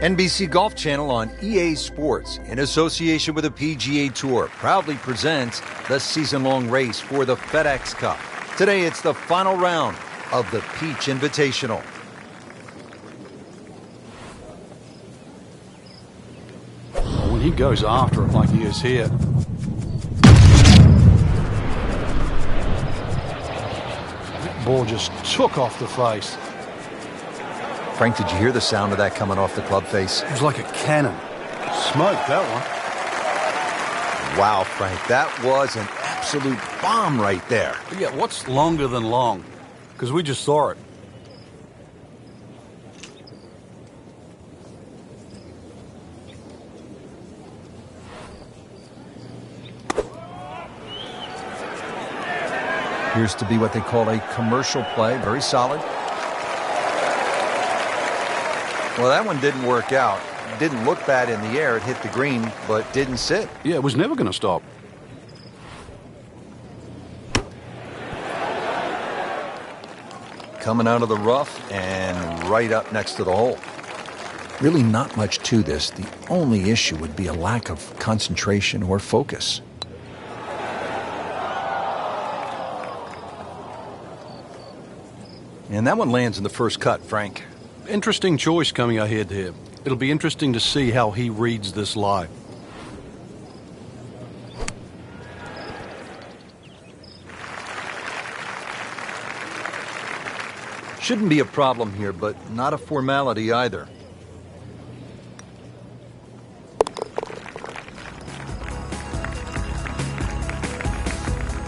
NBC Golf Channel on EA Sports, in association with the PGA Tour, proudly presents the season-long race for the FedEx Cup. Today, it's the final round of the Peach Invitational. When he goes after it like he is here, that ball just took off the face. Frank, did you hear the sound of that coming off the club face? It was like a cannon. Smoked that one. Wow, Frank, that was an absolute bomb right there. But yeah, what's longer than long? Because we just saw it. Appears to be what they call a commercial play. Very solid. Well, that one didn't work out. Didn't look bad in the air. It hit the green, but didn't sit. Yeah, it was never going to stop. Coming out of the rough and right up next to the hole. Really not much to this. The only issue would be a lack of concentration or focus. And that one lands in the first cut, Frank. Interesting choice coming ahead here. It'll be interesting to see how he reads this lie. Shouldn't be a problem here, but not a formality either.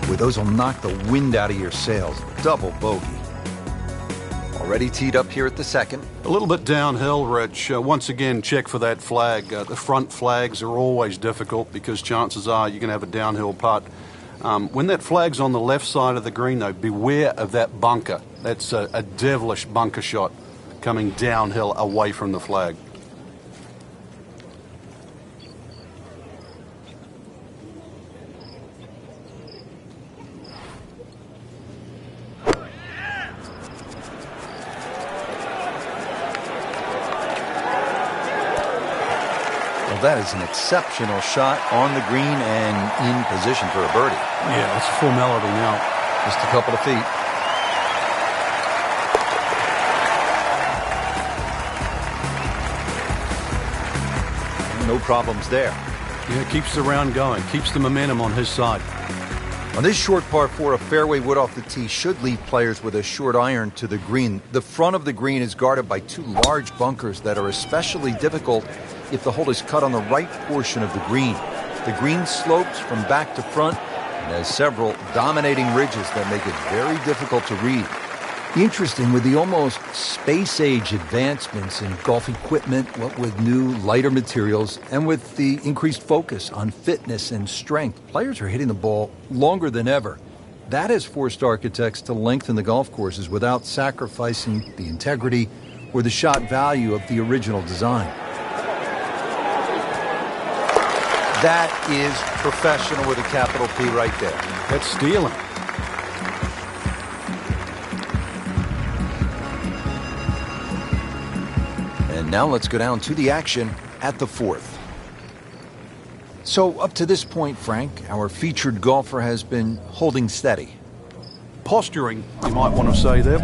Boy, those will knock the wind out of your sails. Double bogey. Already teed up here at the second. A little bit downhill, Rich. Once again, check for that flag. The front flags are always difficult because chances are you're going to have a downhill putt. When that flag's on the left side of the green, though, beware of that bunker. That's a devilish bunker shot coming downhill away from the flag. That is an exceptional shot on the green and in position for a birdie. Yeah, it's a formality now. Just a couple of feet. No problems there. Yeah, it keeps the round going, keeps the momentum on his side. On this short par 4, a fairway wood off the tee should leave players with a short iron to the green. The front of the green is guarded by two large bunkers that are especially difficult if the hole is cut on the right portion of the green. The green slopes from back to front and has several dominating ridges that make it very difficult to read. Interesting, with the almost space-age advancements in golf equipment, what with new, lighter materials, and with the increased focus on fitness and strength, players are hitting the ball longer than ever. That has forced architects to lengthen the golf courses without sacrificing the integrity or the shot value of the original design. That is professional with a capital P right there. That's stealing. And now let's go down to the action at the fourth. So up to this point, Frank, our featured golfer has been holding steady. Posturing, you might want to say there,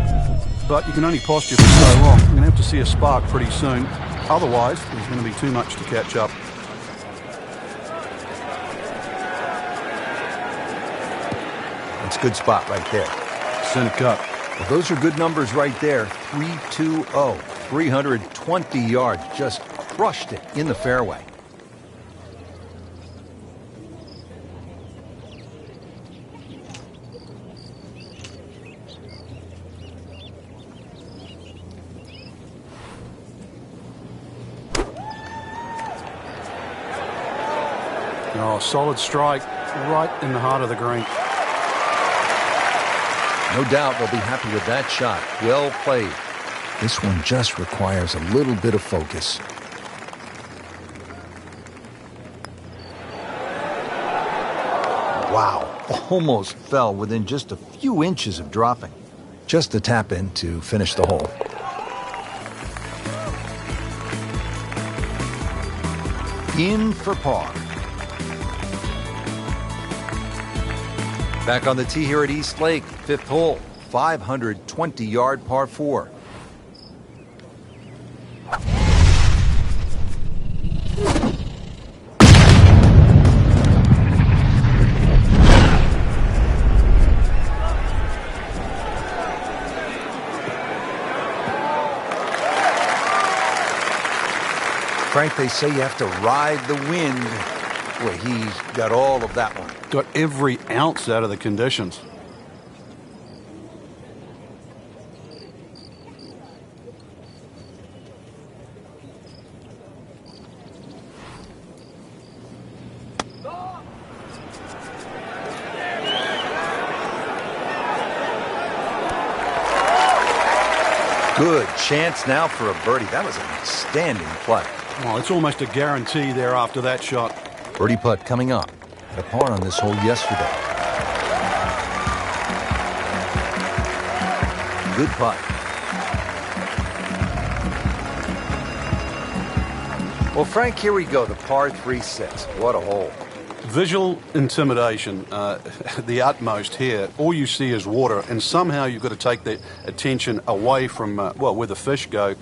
but you can only posture for so long. You're going to have to see a spark pretty soon. Otherwise, there's going to be too much to catch up. It's a good spot right there. Center cut. Well, those are good numbers right there. 320, 320 yards. Just crushed it in the fairway. Oh, solid strike right in the heart of the green. No doubt they'll be happy with that shot. Well played. This one just requires a little bit of focus. Wow, almost fell within just a few inches of dropping. Just a tap in to finish the hole. In for par. Back on the tee here at East Lake, 5th hole, 520-yard par 4. Frank, they say you have to ride the wind. Boy, he's got all of that one. Got every ounce out of the conditions. Good chance now for a birdie. That was an outstanding play. Well, it's almost a guarantee there after that shot. Birdie putt coming up. Had a par on this hole yesterday. Good putt. Well, Frank, here we go. The par 3-6. What a hole. Visual intimidation, the utmost here. All you see is water, and somehow you've got to take the attention away from, where the fish go,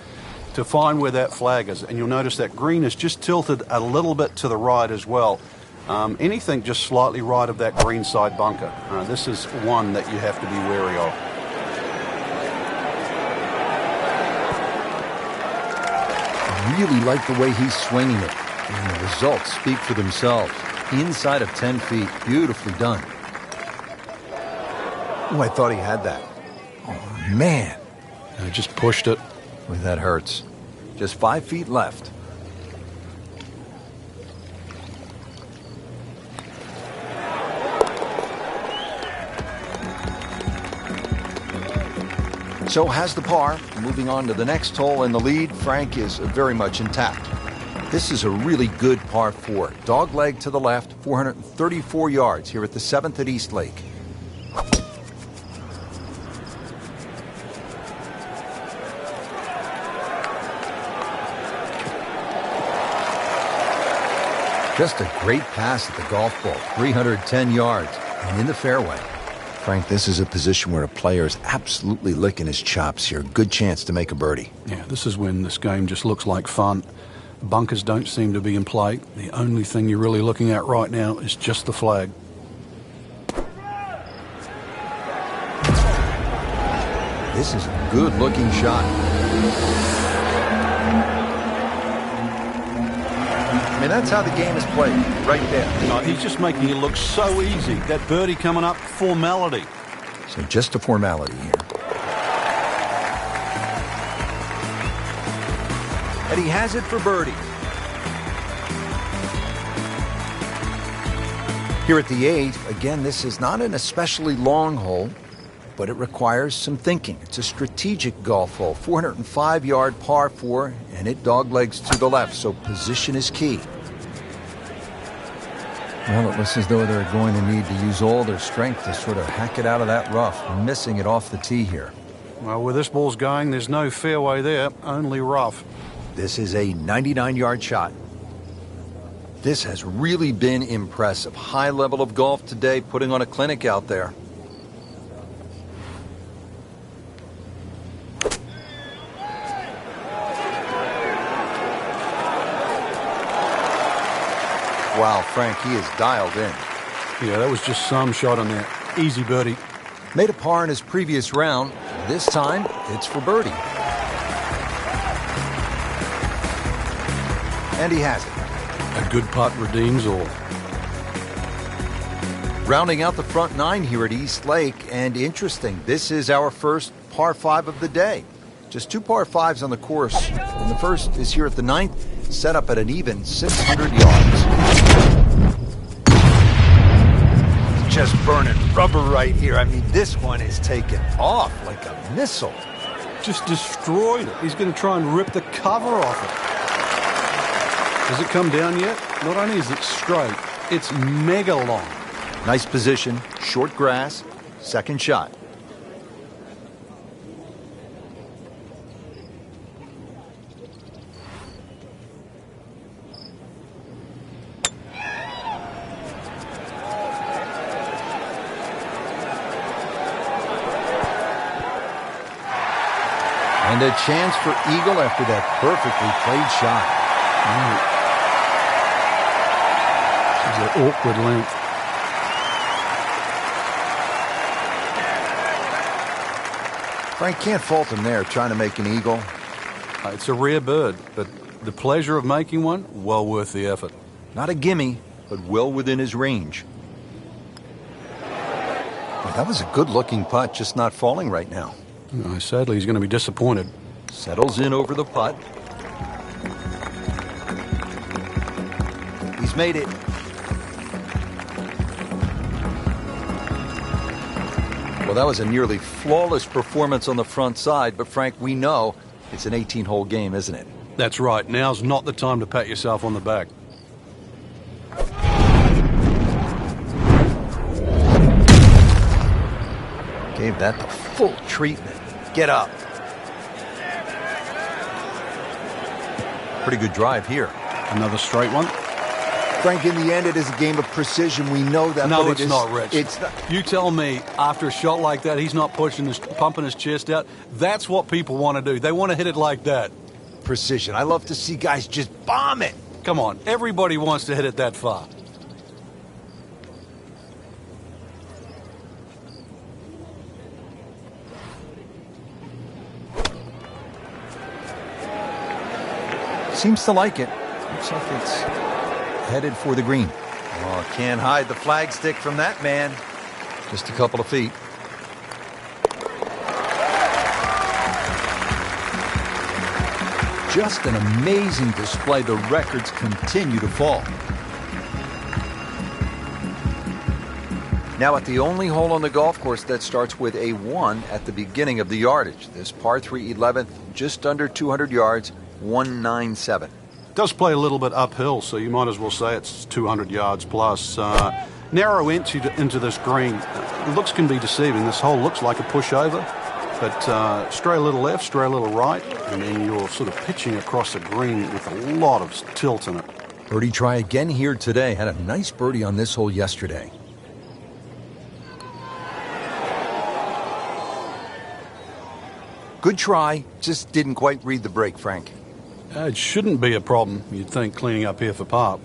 to find where that flag is. And you'll notice that green is just tilted a little bit to the right as well. Anything just slightly right of that green side bunker. This is one that you have to be wary of. I really like the way he's swinging it. And the results speak for themselves. Inside of 10 feet. Beautifully done. Oh, I thought he had that. Oh, man. I just pushed it. Boy, that hurts. Just 5 feet left. So has the par. Moving on to the next hole, and the lead, Frank, is very much intact. This is a really good par 4. Dog leg to the left, 434 yards here at the 7th at East Lake. Just a great pass at the golf ball, 310 yards, and in the fairway. Frank, this is a position where a player is absolutely licking his chops here. Good chance to make a birdie. Yeah, this is when this game just looks like fun. Bunkers don't seem to be in play. The only thing you're really looking at right now is just the flag. This is a good-looking shot. I mean, that's how the game is played, right there. He's just making it look so easy. That birdie coming up, formality. So just a formality here. And he has it for birdie. Here at the 8th, again, this is not an especially long hole, but it requires some thinking. It's a strategic golf hole, 405-yard par 4, and it doglegs to the left, so position is key. Well, it looks as though they're going to need to use all their strength to sort of hack it out of that rough, missing it off the tee here. Well, where this ball's going, there's no fairway there, only rough. This is a 99-yard shot. This has really been impressive. High level of golf today, putting on a clinic out there. Wow, Frank, he is dialed in. Yeah, that was just some shot on there. Easy birdie. Made a par in his previous round. This time, it's for birdie. And he has it. A good putt redeems all. Rounding out the front 9 here at East Lake, and interesting, this is our first par 5 of the day. Just 2 par 5s on the course, and the first is here at the 9th, set up at an even 600 yards. Just burning rubber right here. I mean, this one is taken off like a missile. Just destroyed it. He's going to try and rip the cover off it. Has it come down yet? Not only is it straight, it's mega long. Nice position, short grass, second shot. And a chance for eagle after that perfectly played shot. This is an awkward length. Frank can't fault him there, trying to make an eagle. It's a rare bird, but the pleasure of making one, well worth the effort. Not a gimme, but well within his range. Well, that was a good-looking putt, just not falling right now. Sadly, he's going to be disappointed. Settles in over the putt. He's made it. Well, that was a nearly flawless performance on the front side, but Frank, we know it's an 18-hole game, isn't it? That's right. Now's not the time to pat yourself on the back. Gave that the full treatment. Get up. Pretty good drive here. Another straight one. Frank, in the end, it is a game of precision. We know that. No, but it's not, Rich. It's not. You tell me, after a shot like that, he's not pumping his chest out. That's what people want to do. They want to hit it like that. Precision. I love to see guys just bomb it. Come on, everybody wants to hit it that far. Seems to like it. Looks like it's headed for the green. Oh, can't hide the flag stick from that man. Just a couple of feet. Just an amazing display. The records continue to fall. Now at the only hole on the golf course that starts with a 1 at the beginning of the yardage. This par 3 11th, just under 200 yards, 197. Does play a little bit uphill, so you might as well say it's 200 yards plus. Narrow entry into this green. Looks can be deceiving. This hole looks like a pushover, but stray a little left, stray a little right, and then you're sort of pitching across the green with a lot of tilt in it. Birdie try again here today. Had a nice birdie on this hole yesterday. Good try, just didn't quite read the break, Frank. It shouldn't be a problem, you'd think, cleaning up here for par.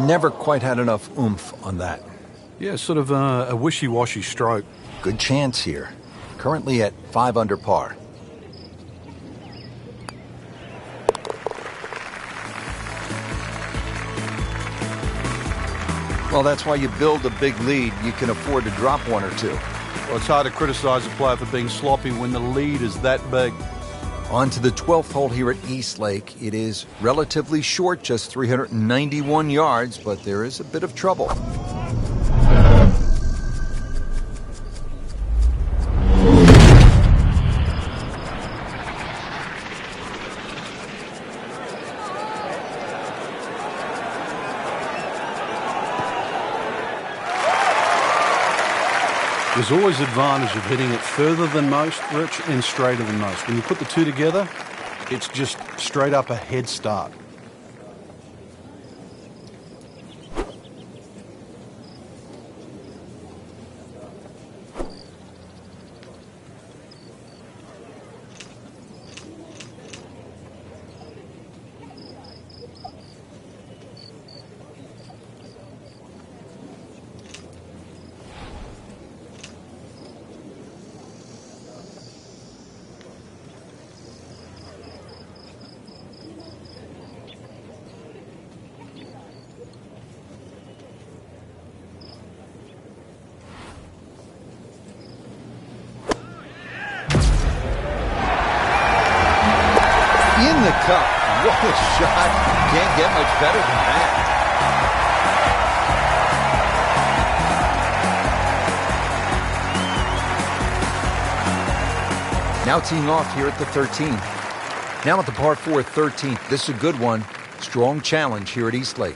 Never quite had enough oomph on that. Yeah, sort of a wishy-washy stroke. Good chance here. Currently at 5 under par. Well, that's why you build a big lead. You can afford to drop one or two. Well, it's hard to criticize a player for being sloppy when the lead is that big. On to the 12th hole here at East Lake. It is relatively short, just 391 yards, but there is a bit of trouble. There's always advantage of hitting it further than most, Rich, and straighter than most. When you put the two together, it's just straight up a head start. In the cup. What a shot. Can't get much better than that. Now teeing off here at the 13th. Now at the par 4 13th. This is a good one. Strong challenge here at East Lake.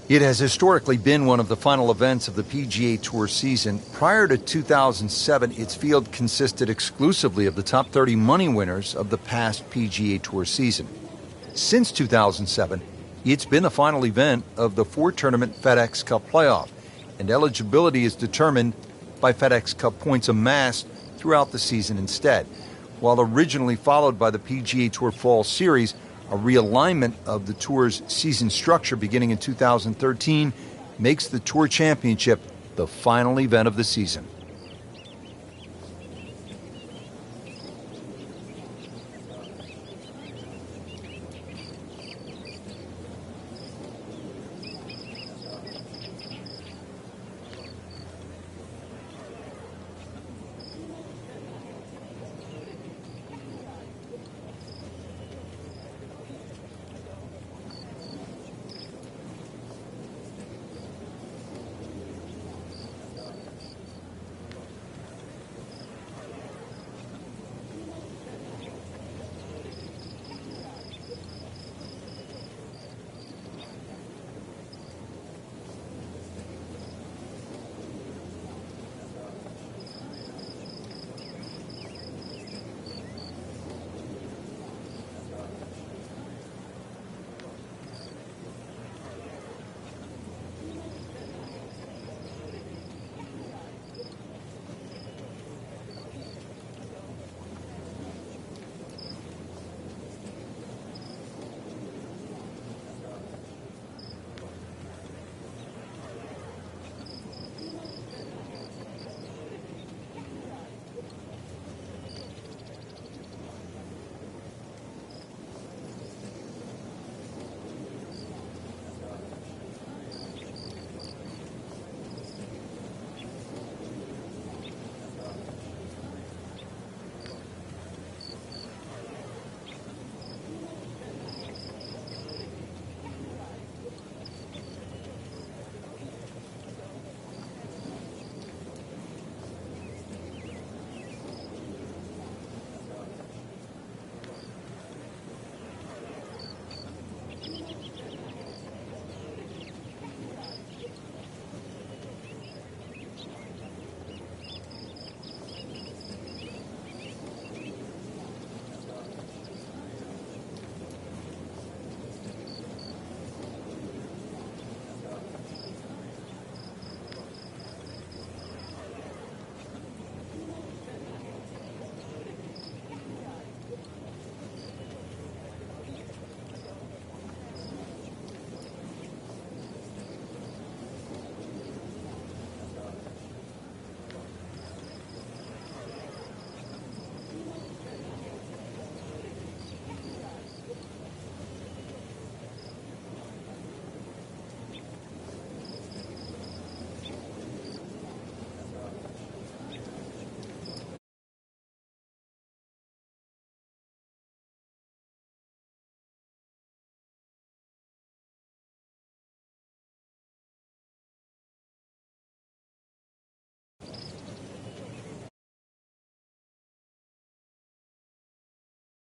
It has historically been one of the final events of the PGA Tour season. Prior to 2007, its field consisted exclusively of the top 30 money winners of the past PGA Tour season. Since 2007, it's been the final event of the four-tournament FedEx Cup playoff, and eligibility is determined by FedEx Cup points amassed throughout the season instead. While originally followed by the PGA Tour Fall Series, a realignment of the Tour's season structure beginning in 2013 makes the Tour Championship the final event of the season.